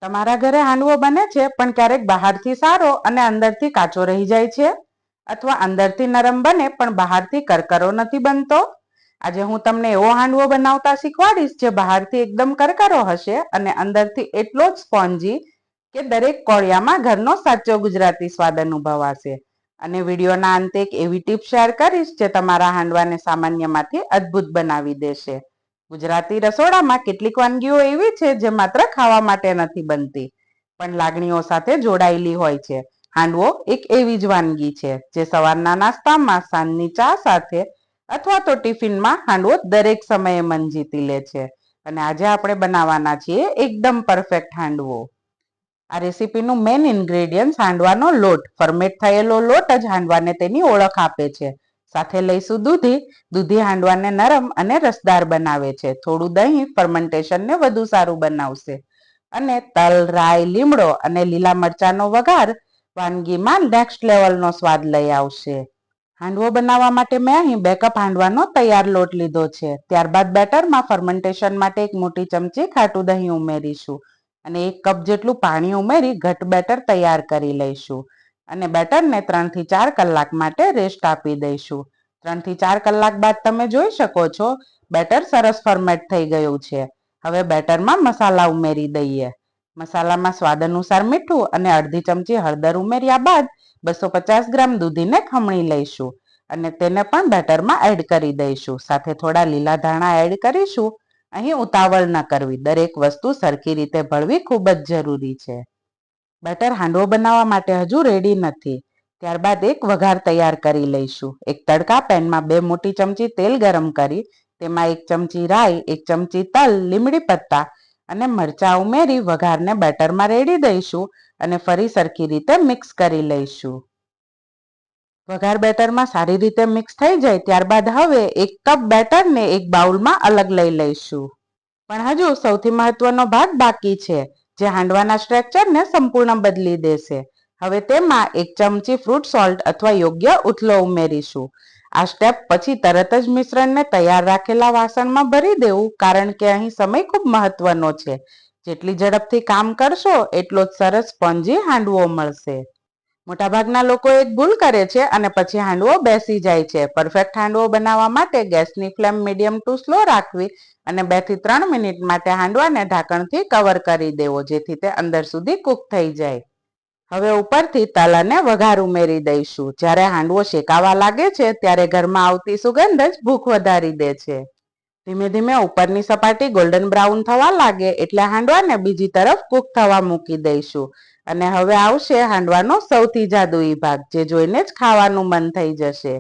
તમારા ઘરે હાંડવો બને છે પણ ક્યારેક બહારથી સારો અને અંદરથી કાચો રહી જાય છે, અથવા અંદરથી નરમ બને પણ બહારથી કરકરો નથી બનતો? આજે હું તમને એવો હાંડવો બનાવતા શીખવાડીશ જે બહારથી એકદમ કરકરો હશે અને અંદરથી એટલો જ સ્પોન્જી કે દરેક કોળિયામાં ઘરનો સાચો ગુજરાતી સ્વાદ અનુભવાશે. અને વિડીયોના અંતે એક એવી ટીપ શેર કરીશ જે તમારા હાંડવાને સામાન્યમાંથી અદ્ભુત બનાવી દેશે. ગુજરાતી રસોડામાં કેટલીક વાનગીઓ એવી છે જે માત્ર ખાવા માટે નથી બનતી, પણ લાગણીઓ સાથે જોડાયેલી હોય છે. હાંડવો એક એવી જ વાનગી છે જે સવારના નાસ્તામાં, સાંજની ચા સાથે અથવા તો ટિફિનમાં હાંડવો દરેક સમયે મન જીતી લે છે. અને આજે આપણે બનાવવાના છીએ એકદમ પરફેક્ટ હાંડવો. આ રેસીપીનું મેઇન ઇન્ગ્રેડિયન્ટ હાંડવાનો લોટ. ફર્મેટ થયેલો લોટ જ હાંડવાને તેની ઓળખ આપે છે. સાથે લઈશું દૂધી. દૂધી હાંડવાને નરમ અને રસદાર બનાવે છે. થોડું દહીં ફર્મેન્ટેશનને વધુ સારું બનાવશે. અને તલ, રાઈ, લીમડો અને લીલા મરચાંનો વઘાર વાનગીમાં નેક્સ્ટ લેવલનો સ્વાદ લઈ આવશે. હાંડવો બનાવવા માટે મેં અહીં 2 કપ હાંડવાનો તૈયાર લોટ લીધો છે. ત્યારબાદ બેટરમાં ફર્મેન્ટેશન માટે 1 મોટી ચમચી ખાટું દહીં ઉમેરીશું અને 1 કપ જેટલું પાણી ઉમેરી ઘટ બેટર તૈયાર કરી લઈશું. અને બેટરને 3 થી 4 કલાક માટે રેસ્ટ આપી દઈશું. 3 થી 4 કલાક બાદ તમે જોઈ શકો છો બેટર સરસ ફર્મેટ થઈ ગયું છે. હવે બેટરમાં મસાલા ઉમેરી દઈએ. મસાલામાં સ્વાદ અનુસાર મીઠું અને અડધી ચમચી હળદર ઉમેર્યા બાદ 250 ગ્રામ દૂધીને ખમણી લઈશું અને તેને પણ બેટરમાં એડ કરી દઈશું. સાથે થોડા લીલા ધાણા એડ કરીશું. અહીં ઉતાવળ ન કરવી, દરેક વસ્તુ સરખી રીતે ભળવી ખૂબ જ જરૂરી છે. બેટર હાંડવો બનાવવા માટે હજુ રેડી નથી. ત્યારબાદ એક વઘાર તૈયાર કરી લઈશું. એક તડકા પેનમાં 2 મોટી ચમચી તેલ ગરમ કરી તેમાં 1 ચમચી રાઈ, 1 ચમચી તલ, લીમડી પત્તા અને મરચાં ઉમેરી વઘારને બેટરમાં રેડી દઈશું અને ફરી સરખી રીતે મિક્સ કરી લઈશું. વઘાર બેટરમાં સારી રીતે મિક્સ થઈ જાય ત્યારબાદ હવે 1 કપ બેટરને એક બાઉલમાં અલગ લઈ લઈશું. પણ હજુ સૌથી મહત્વનો ભાગ બાકી છે જે હાંડવાના સ્ટ્રક્ચરને સંપૂર્ણ બદલી દેશે. હવે તેમાં 1 ચમચી ફ્રૂટ સોલ્ટ અથવા યોગ્ય ઉથલો ઉમેરીશું. આ સ્ટેપ પછી તરત જ મિશ્રણને તૈયાર રાખેલા વાસણમાં ભરી દેવું, કારણ કે અહીં સમય ખૂબ મહત્વનો છે. જેટલી ઝડપથી કામ કરશો એટલો જ સરસ સ્પોન્જી હાંડવો મળશે. મોટાભાગના લોકો એક ભૂલ કરે છે અને પછી હાંડવો બેસી જાય છે. પરફેક્ટ હાંડવો બનાવવા માટે ગેસની ફ્લેમ મીડિયમ ટુ સ્લો રાખવી અને 2 થી 3 મિનિટ માટે હાંડવાને ઢાંકણથી કવર કરી દેવો, જેથી તે અંદર સુધી કૂક થઈ જાય. હવે ઉપરથી તલ અને વઘાર ઉમેરી દઈશું. જ્યારે હાંડવો શેકાવા લાગે છે ત્યારે ઘરમાં આવતી સુગંધ જ ભૂખ વધારી દે છે. ધીમે ધીમે ઉપરની સપાટી ગોલ્ડન બ્રાઉન થવા લાગે એટલે હાંડવાને બીજી તરફ કૂક થવા મૂકી દઈશું. અને હવે આવશે હાંડવાનો સૌથી જાદુઈ ભાગ, જે જોઈને જ ખાવાનું મન થઈ જશે.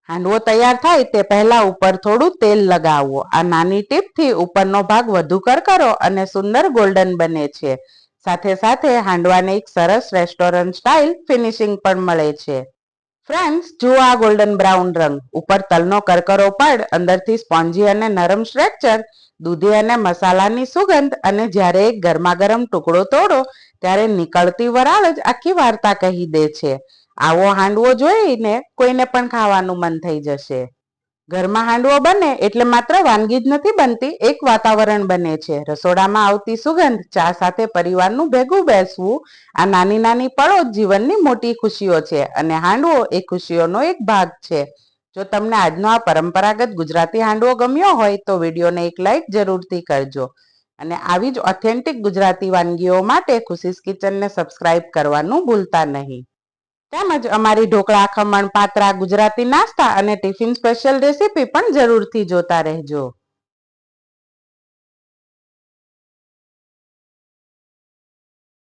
હાંડવો તૈયાર થાય તે પહેલા ઉપર થોડું તેલ લગાવો. આ નાની ટીપથી ઉપરનો ભાગ વધુ કરકરો અને સુંદર ગોલ્ડન બને છે. સાથે સાથે હાંડવાને એક સરસ રેસ્ટોરન્ટ સ્ટાઇલ ફિનિશિંગ પણ મળે છે. ફ્રેન્ડ્સ, જુઓ આ ગોલ્ડન બ્રાઉન રંગ, ઉપર તલનો કરકરો પડ, અંદરથી સ્પોન્જી અને નરમ સ્ટ્રક્ચર, દૂધી અને મસાલાની સુગંધ, અને જ્યારે એક ગરમાગરમ ટુકડો તોડો ત્યારે નીકળતી વરાળ જ આખી વાર્તા કહી દે છે. આવો હાંડવો જોઈને કોઈને પણ ખાવાનું મન થઈ જશે. ઘરમાં હાંડવો બને એટલે માત્ર વાનગી જ નથી બનતી, એક વાતાવરણ બને છે. રસોડામાં આવતી સુગંધ, ચા સાથે પરિવારનું ભેગું બેસવું, આ નાની નાની પળો જીવનની મોટી ખુશીઓ છે અને હાંડવો એ ખુશીઓનો એક ભાગ છે. જો તમને આજનો આ પરંપરાગત ગુજરાતી હાંડવો ગમ્યો હોય તો વિડીયોને એક લાઈક જરૂરથી કરજો અને આવી જ ઓથેન્ટિક ગુજરાતી વાનગીઓ માટે ખુશીસ કિચનને સબસ્ક્રાઇબ કરવાનું ભૂલતા નહીં. તેમજ અમારી ઢોકળા, ખમણ, પાત્રા, ગુજરાતી નાસ્તા અને ટિફિન સ્પેશિયલ રેસીપી પણ જરૂરથી જોતા રહેજો.